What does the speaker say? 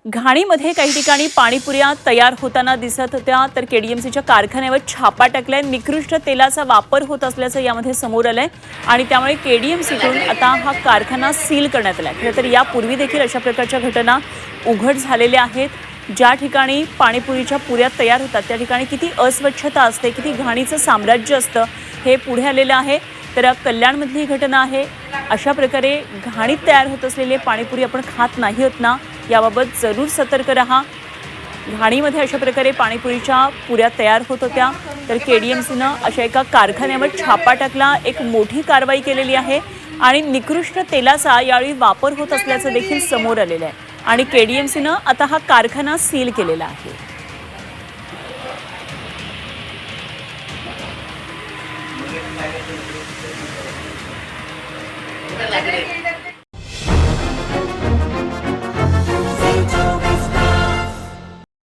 घाणीमध्ये काही ठिकाणी पाणीपुऱ्या तयार होताना दिसत होत्या, तर केडीएमसीच्या कारखान्यावर छापा टाकलाय। निकृष्ट तेलाचा वापर होत असल्याचं यामध्ये समोर आलंय आणि त्यामुळे केडीएमसीकडून आता हा कारखाना सील करण्यात आलाय। खरं तर यापूर्वी देखील अशा प्रकारच्या घटना उघड झालेल्या आहेत। ज्या ठिकाणी पाणीपुरीच्या पुऱ्या तयार होतात त्या ठिकाणी किती अस्वच्छता असते, किती घाणीचं साम्राज्य असतं हे पुढे आलेलं आहे। तर कल्याणमधली घटना आहे। अशा प्रकारे घाणीत तयार होत असलेले पाणीपुरी आपण खात नाही आहोत ना, याबाबत जरूर सतर्क रहा। घाणीमध्ये अशा प्रकारे पाणीपुरीच्या पुऱ्या तयार होत होत्या, तर केडीएमसीनं अशा एका कारखान्यावर छापा टाकला, एक मोठी कारवाई केलेली आहे आणि निकृष्ट तेलाचा यावेळी वापर होत असल्याचं देखील समोर आलेलं आहे आणि केडीएमसीनं आता हा कारखाना सील केलेला आहे।